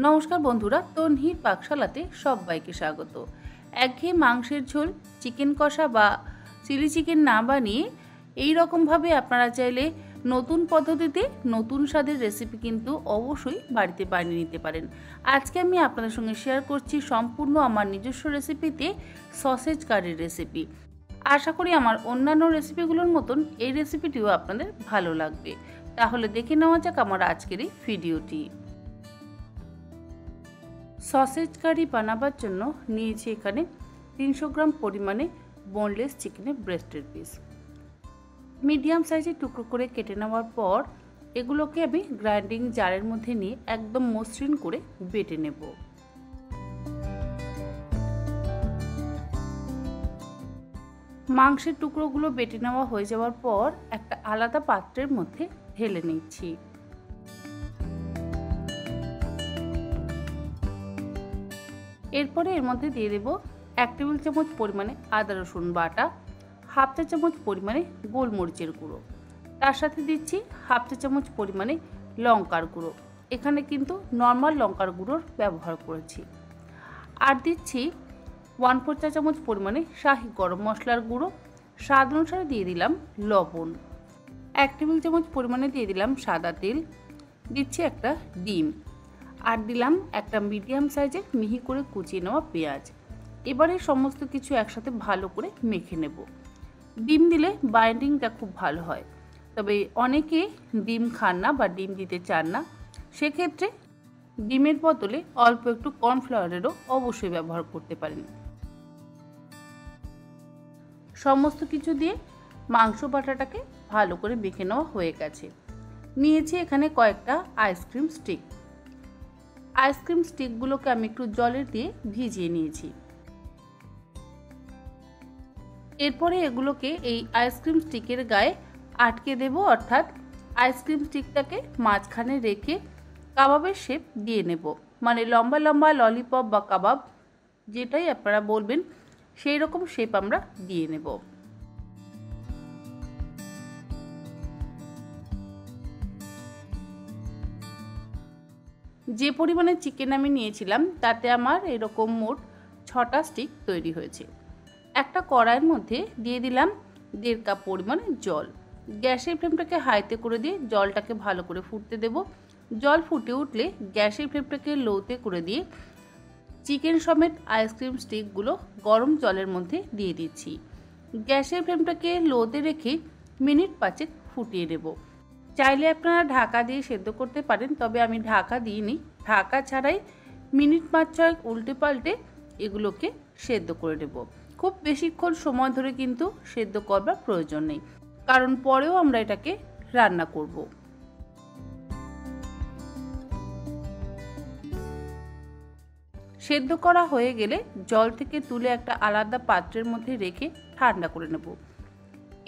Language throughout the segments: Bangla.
নমস্কার বন্ধুরা, তন্হির পাকশালাতে সবাইকে স্বাগত। একঘেয়ে মাংসের ঝোল, চিকেন কষা বা চিলি চিকেন না বানিয়ে এই রকমভাবে আপনারা চাইলে নতুন পদ্ধতিতে নতুন স্বাদের রেসিপি কিন্তু অবশ্যই বাড়িতে বানিয়ে নিতে পারেন। আজকে আমি আপনাদের সঙ্গে শেয়ার করছি সম্পূর্ণ আমার নিজস্ব রেসিপিতে সসেজ কারির রেসিপি। আশা করি আমার অন্যান্য রেসিপিগুলোর মতন এই রেসিপিটিও আপনাদের ভালো লাগবে। তাহলে দেখে নেওয়া যাক আমার আজকের এই ভিডিওটি। সসেজ কারি বানাবার জন্য নিয়েছি এখানে 300 গ্রাম পরিমাণে বোনলেস চিকেনের ব্রেস্টের পিস। মিডিয়াম সাইজের টুকরো করে কেটে নেওয়ার পর এগুলোকে আমি গ্রাইন্ডিং জারের মধ্যে নিয়ে একদম মসৃণ করে বেটে নেব। মাংসের টুকরোগুলো বেটে নেওয়া হয়ে যাওয়ার পর একটা আলাদা পাত্রের মধ্যে ঢেলে নিচ্ছি। এরপরে এর মধ্যে দিয়ে দেব 1 টেবিল চামচ পরিমাণে আদা রসুন বাটা, হাফ চা চামচ পরিমাণে গোলমরিচের গুঁড়ো, তার সাথে দিচ্ছি হাফ চা চামচ পরিমাণে লঙ্কার গুঁড়ো। এখানে কিন্তু নর্মাল লঙ্কার গুঁড়োর ব্যবহার করেছি। আর দিচ্ছি 1/4 চা চামচ পরিমাণে শাহি গরম মশলার গুঁড়ো, স্বাদ অনুসারে দিয়ে দিলাম লবণ, 1 টেবিল চামচ পরিমাণে দিয়ে দিলাম সাদা তেল, দিচ্ছি একটা ডিম, আর দিলাম একটা মিডিয়াম সাইজের মিহি করে কুচিয়ে নেওয়া পেঁয়াজ। এবারে সমস্ত কিছু একসাথে ভালো করে মেখে নেব। ডিম দিলে বাইন্ডিংটা খুব ভালো হয়, তবে অনেকে ডিম খান না বা ডিম দিতে চান না, সেক্ষেত্রে ডিমের বদলে অল্প একটু কর্নফ্লাওয়ারেরও অবশ্যই ব্যবহার করতে পারেন। সমস্ত কিছু দিয়ে মাংস বাটাটাকে ভালো করে মেখে নেওয়া হয়ে গেছে। নিয়েছি এখানে কয়েকটা আইসক্রিম স্টিক। আইসক্রিম স্টিকগুলোকে আমি একটু জলের দিয়ে ভিজিয়ে নিয়েছি। এরপরে এগুলোকে এই আইসক্রিম স্টিকের গায়ে আটকে দেব, অর্থাৎ আইসক্রিম স্টিকটাকে মাঝখানে রেখে কাবাবের শেপ দিয়ে নেব, মানে লম্বা লম্বা ললিপপ বা কাবাব যেটাই আপনারা বলবেন সেই রকম শেপ আমরা দিয়ে নেব। যে পরিমাণে চিকেন আমি নিয়েছিলাম তাতে আমার এরকম মোট 6টা স্টিক তৈরি হয়েছে। একটা কড়াইয়ের মধ্যে দিয়ে দিলাম 1.5 কাপ পরিমাণে জল। গ্যাসের ফ্লেমটাকে হাইতে করে দিয়ে জলটাকে ভালো করে ফুটতে দেব। জল ফুটে উঠলে গ্যাসের ফ্লেমটাকে লোতে করে দিয়ে চিকেন সমেত আইসক্রিম স্টিকগুলো গরম জলের মধ্যে দিয়ে দিচ্ছি। গ্যাসের ফ্লেমটাকে লোতে রেখে মিনিট 5 ফুটিয়ে নেব। চাইলে আপনারা ঢাকা দিয়ে সেদ্ধ করতে পারেন, তবে আমি ঢাকা দিইনি। ঢাকা ছাড়াই মিনিট 5-6 উল্টে পাল্টে এগুলোকে সেদ্ধ করে নেব। খুব বেশিক্ষণ সময় ধরে কিন্তু সেদ্ধ করবার প্রয়োজন নেই, কারণ পরেও আমরা এটাকে রান্না করব। সেদ্ধ করা হয়ে গেলে জল থেকে তুলে একটা আলাদা পাত্রের মধ্যে রেখে ঠান্ডা করে নেব।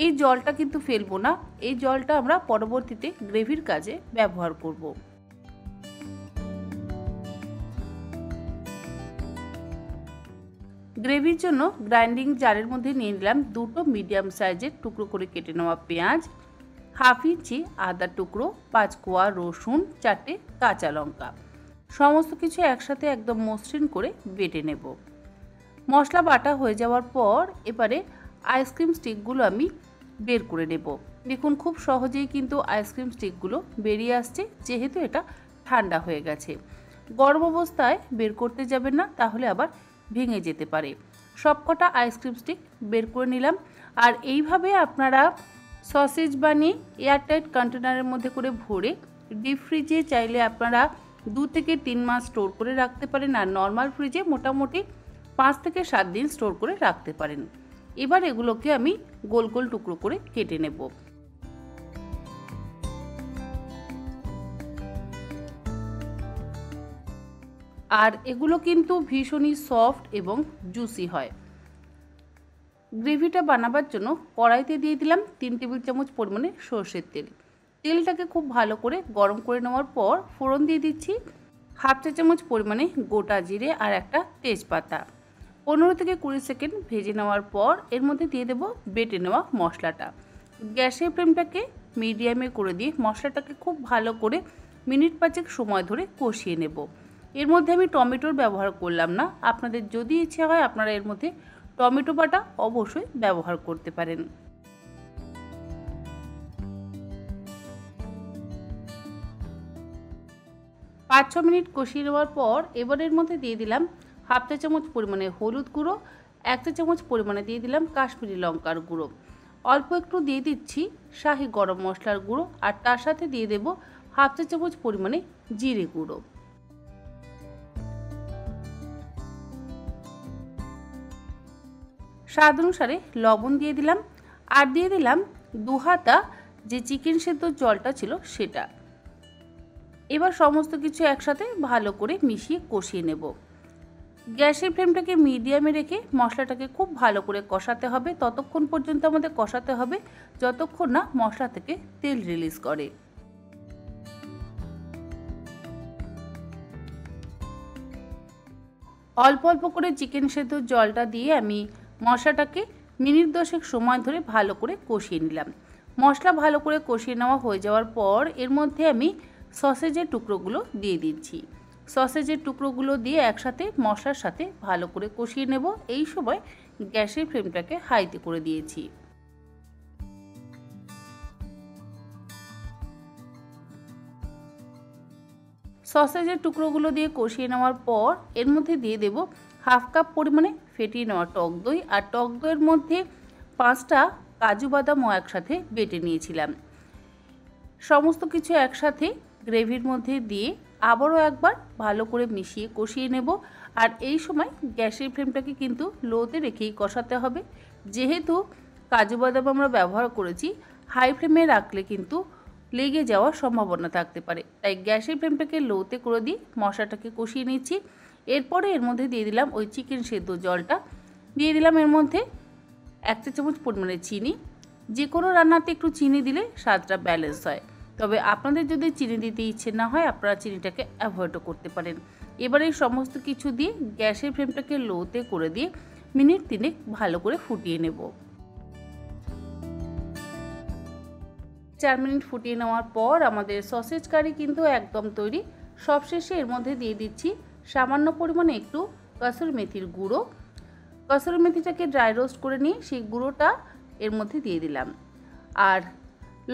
এই জলটা কিন্তু ফেলবো না, এই জলটা আমরা পরবর্তীতে গ্রেভির কাজে ব্যবহার করব। গ্রেভির জন্য গ্রাইন্ডিং জারের মধ্যে নিয়ে নিলাম 2টো মিডিয়াম সাইজের টুকরো করে কেটে নেওয়া পেঁয়াজ, হাফ ইঞ্চি আদা টুকরো, 5 কোয়া রসুন, 4টে কাঁচা লঙ্কা। সমস্ত কিছু একসাথে একদম মসৃণ করে বেটে নেব। মশলা বাটা হয়ে যাওয়ার পর এবারে আইসক্রিম স্টিকগুলো আমি বের করে নেব। দেখুন খুব সহজেই কিন্তু আইসক্রিম স্টিকগুলো বেরিয়ে আসছে, যেহেতু এটা ঠান্ডা হয়ে গেছে। গরম অবস্থায় বের করতে যাবেন না, তাহলে আবার ভেঙে যেতে পারে। সবকটা আইসক্রিম স্টিক বের করে নিলাম। আর এইভাবে আপনারা সসেজ বানিয়ে এয়ারটাইট কন্টেনারের মধ্যে করে ভরে ডিপ ফ্রিজে চাইলে আপনারা 2 থেকে 3 মাস স্টোর করে রাখতে পারেন, আর নর্মাল ফ্রিজে মোটামুটি 5 থেকে 7 দিন স্টোর করে রাখতে পারেন। এবার এগুলোকে আমি গোল গোল টুকরো করে কেটে নেব। আর এগুলো কিন্তু ভীষণই সফট এবং জুসি হয়। গ্রেভিটা বানাবার জন্য কড়াইতে দিয়ে দিলাম 3 টেবিল চামচ পরিমাণে সরষের তেল। তেলটাকে খুব ভালো করে গরম করে নেওয়ার পর ফোড়ন দিয়ে দিচ্ছি হাফ চা চামচ পরিমাণে গোটা জিরে আর একটা তেজপাতা। 15 থেকে 20 সেকেন্ড ভেজে নেওয়ার পর এর মধ্যে দিয়ে দেব বেটে নেওয়া মশলাটা। গ্যাসের ফ্লেমটাকে মিডিয়ামে করে দিয়ে মশলাটাকে খুব ভালো করে মিনিট 5 সময় ধরে কষিয়ে নেব। এর মধ্যে আমি টমেটোর ব্যবহার করলাম না। আপনাদের যদি ইচ্ছে হয় আপনারা এর মধ্যে টমেটো বাটা অবশ্যই ব্যবহার করতে পারেন। 5-6 মিনিট কষিয়ে নেওয়ার পর এবার এর মধ্যে দিয়ে দিলাম হাফ চা চামচ পরিমাণে হলুদ গুঁড়ো, 1 চা চামচ পরিমাণে দিয়ে দিলাম কাশ্মীরি লঙ্কার গুঁড়ো, অল্প একটু দিয়ে দিচ্ছি শাহি গরম মশলার গুঁড়ো, আর তার সাথে দিয়ে দেব হাফ চা চামচ পরিমাণে জিরে গুঁড়ো। স্বাদ অনুসারে লবণ দিয়ে দিলাম, আর দিয়ে দিলাম 2 হাতা যে চিকেন সেদ্ধর জলটা ছিল সেটা। এবার সমস্ত কিছু একসাথে ভালো করে মিশিয়ে কষিয়ে নেব। গ্যাসের ফ্লেমটাকে মিডিয়ামে রেখে মশলাটাকে খুব ভালো করে কষাতে হবে। ততক্ষণ পর্যন্ত আমাদের কষাতে হবে যতক্ষণ না মশলা থেকে তেল রিলিজ করে। অল্প অল্প করে চিকেন সেদ্ধর জলটা দিয়ে আমি মশলাটাকে মিনিট 10 সময় ধরে ভালো করে কষিয়ে নিলাম। মশলা ভালো করে কষিয়ে নেওয়া হয়ে যাওয়ার পর এর মধ্যে আমি সসেজের টুকরোগুলো দিয়ে দিচ্ছি। সসেজের টুকরোগুলো দিয়ে একসাথে মশলার সাথে ভালো করে কষিয়ে নেব। এই সময় গ্যাসের ফ্লেমটাকে হাইতে করে দিয়েছি। সসেজের টুকরোগুলো দিয়ে কষিয়ে নেওয়ার পর এর মধ্যে দিয়ে দেব হাফ কাপ পরিমাণে ফেটিয়ে নেওয়া টক দই, আর টক দইয়ের মধ্যে 5টা কাজু বাদামও একসাথে বেটে নিয়েছিলাম। সমস্ত কিছু একসাথে গ্রেভির মধ্যে দিয়ে আবারও একবার ভালো করে মিশিয়ে কষিয়ে নেব। আর এই সময় গ্যাসের ফ্লেমটাকে কিন্তু লোতে রেখেই কষাতে হবে। যেহেতু কাজু বাদাম আমরা ব্যবহার করেছি, হাই ফ্লেমে রাখলে কিন্তু লেগে যাওয়ার সম্ভাবনা থাকতে পারে, তাই গ্যাসের ফ্লেমটাকে লোতে করে দিয়ে মশলাটাকে কষিয়ে নিচ্ছি। এরপরে এর মধ্যে দিয়ে দিলাম ওই চিকেন সেদ্ধ জলটা, দিয়ে দিলাম এর মধ্যে 1 চা চামচ পরিমাণে চিনি। যে কোনো রান্নাতে একটু চিনি দিলে স্বাদটা ব্যালেন্স হয়, তবে আপনাদের যদি চিনি দিতে ইচ্ছে না হয় আপনারা চিনিটাকে অ্যাভয়েডও করতে পারেন। এবার এই সমস্ত কিছু দিয়ে গ্যাসের ফ্লেমটাকে লোতে করে দিয়ে মিনিট 3 ভালো করে ফুটিয়ে নেব। 4 মিনিট ফুটিয়ে নেওয়ার পর আমাদের সসেজ কারি কিন্তু একদম তৈরি। সবশেষে এর মধ্যে দিয়ে দিচ্ছি সামান্য পরিমাণে একটু কসুরি মেথির গুঁড়ো। কসুরি মেথিটাকে ড্রাই রোস্ট করে নিয়ে সেই গুঁড়োটা এর মধ্যে দিয়ে দিলাম। আর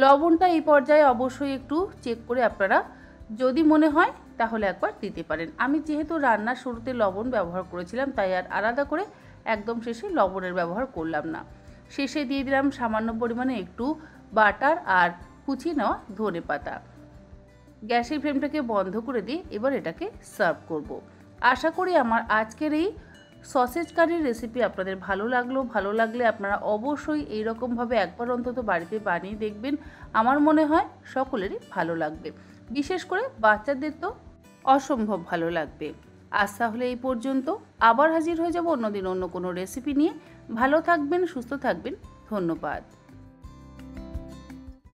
লবণটা এই পর্যায়ে অবশ্যই একটু চেক করে আপনারা যদি মনে হয় তাহলে একবার দিতে পারেন। আমি যেহেতু রান্নার শুরুতে লবণ ব্যবহার করেছিলাম তাই আর আলাদা করে একদম শেষে লবণের ব্যবহার করলাম না। শেষে দিয়ে দিলাম সামান্য পরিমাণে একটু বাটার আর কুচিয়ে নেওয়া ধনেপাতা। গ্যাসের ফ্লেমটাকে বন্ধ করে দিয়ে এবার এটাকে সার্ভ করব। আশা করি আমার আজকের এই সসেজ কারির রেসিপি আপনাদের ভালো লাগলে আপনারা অবশ্যই এই রকমভাবে একবার অন্তত বাড়িতে বানিয়ে দেখবেন। আমার মনে হয় সকলেরই ভালো লাগবে, বিশেষ করে বাচ্চাদের তো অসম্ভব ভালো লাগবে। আজ তাহলে এই পর্যন্ত, আবার হাজির হয়ে যাব অন্যদিন অন্য কোনো রেসিপি নিয়ে। ভালো থাকবেন, সুস্থ থাকবেন, ধন্যবাদ।